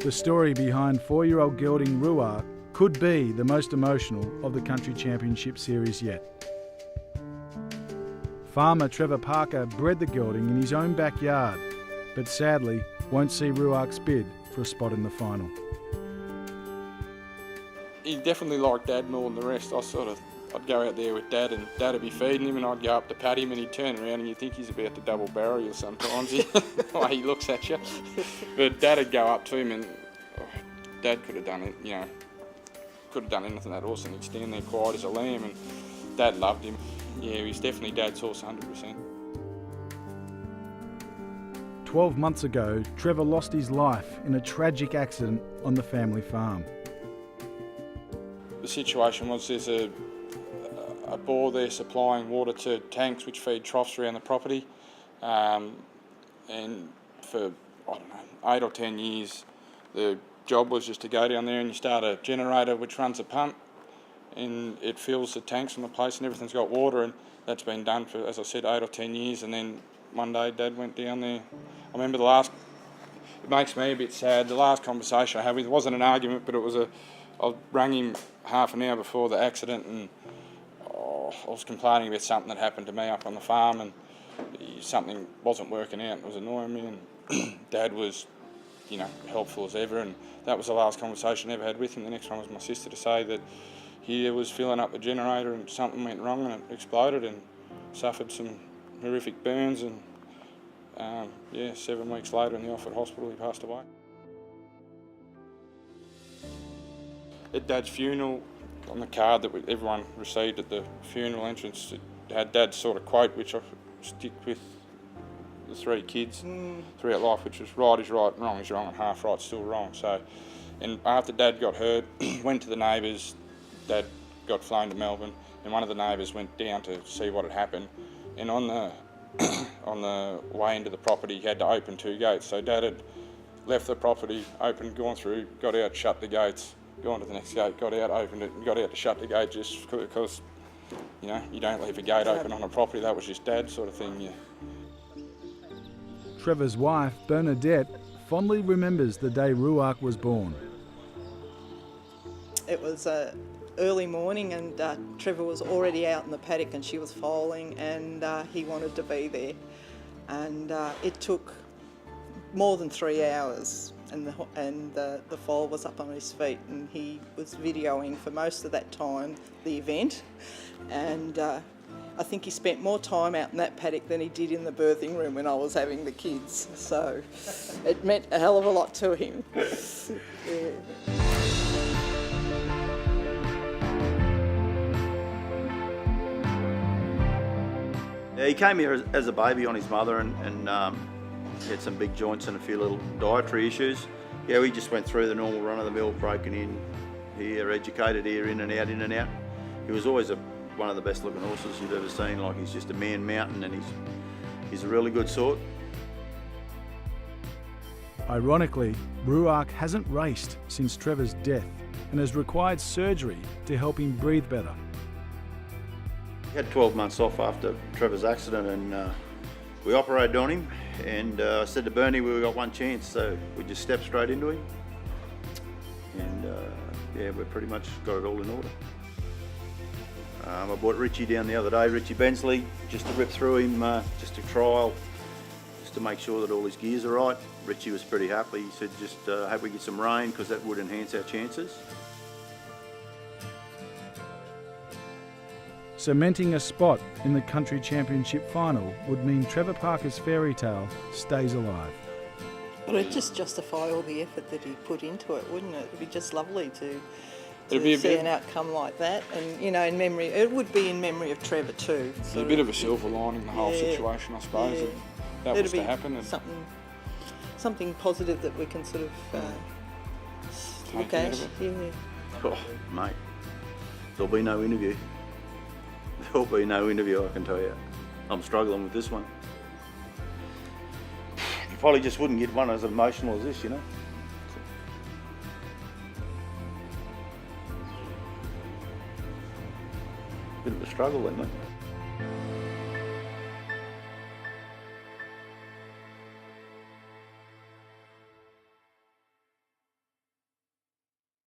the story behind 4-year-old gelding Ruark could be the most emotional of the Country Championship series yet. Farmer Trevor Parker bred the gelding in his own backyard, but sadly won't see Ruark's bid for a spot in the final. He definitely liked Dad more than the rest. I'd go out there with Dad and Dad would be feeding him and I'd go up to pat him and he'd turn around and you'd think he's about to double barrel you sometimes, the way he looks at you. But Dad would go up to him and Dad could have done it, could have done anything that horse and he'd stand there quiet as a lamb and Dad loved him. Yeah, he's definitely Dad's horse 100%. 12 months ago, Trevor lost his life in a tragic accident on the family farm. The situation was there's a bore there supplying water to tanks which feed troughs around the property, and for 8 or 10 years the job was just to go down there and you start a generator which runs a pump and it fills the tanks from the place and everything's got water, and that's been done for, as I said, 8 or 10 years. And then one day Dad went down there. I remember it makes me a bit sad, the last conversation I had with him, it wasn't an argument, but it was I rang him half an hour before the accident and I was complaining about something that happened to me up on the farm and something wasn't working out and it was annoying me, and Dad was, helpful as ever, and that was the last conversation I ever had with him. The next one was my sister to say that he was filling up the generator and something went wrong and it exploded and suffered some horrific burns, and 7 weeks later in the Alfred Hospital he passed away. At Dad's funeral, on the card that everyone received at the funeral entrance, it had Dad's sort of quote, which I stick with the 3 kids throughout life, which was right is right, wrong is wrong, and half right's still wrong. So, and after Dad got hurt, went to the neighbours. Dad got flown to Melbourne, and one of the neighbours went down to see what had happened. And on the way into the property, he had to open 2 gates. So Dad had left the property, opened, gone through, got out, shut the gates, gone to the next gate, got out, opened it, and got out to shut the gate just because, you don't leave a gate open on a property. That was just Dad sort of thing, yeah. Trevor's wife, Bernadette, fondly remembers the day Ruark was born. It was early morning and Trevor was already out in the paddock and she was foaling, and he wanted to be there. And it took more than 3 hours, and the foal was up on his feet, and he was videoing for most of that time the event. And I think he spent more time out in that paddock than he did in the birthing room when I was having the kids. So it meant a hell of a lot to him. Yeah. Yeah, he came here as a baby on his mother and he had some big joints and a few little dietary issues. Yeah, we just went through the normal run-of-the-mill, broken in here, educated here, in and out, in and out. He was always one of the best looking horses you've ever seen. Like, he's just a man mountain, and he's a really good sort. Ironically, Ruark hasn't raced since Trevor's death and has required surgery to help him breathe better. He had 12 months off after Trevor's accident, and we operated on him, and I said to Bernie we got one chance, so we just stepped straight into him, and we've pretty much got it all in order. I brought Richie down the other day, Richie Bensley, just to rip through him, just to trial, just to make sure that all his gears are right. Richie was pretty happy. He said just hope we get some rain because that would enhance our chances. Cementing a spot in the Country Championship final would mean Trevor Parker's fairy tale stays alive. But it'd just justify all the effort that he put into it, wouldn't it? It'd be just lovely to see an outcome like that, and in memory. It would be in memory of Trevor too. It's a bit of a silver lining, the whole situation, I suppose. Yeah. That was to happen. Something positive that we can sort of look at. Yeah. Oh, mate, there'll be no interview. There'll be no interview, I can tell you. I'm struggling with this one. You probably just wouldn't get one as emotional as this, Bit of a struggle then, mate.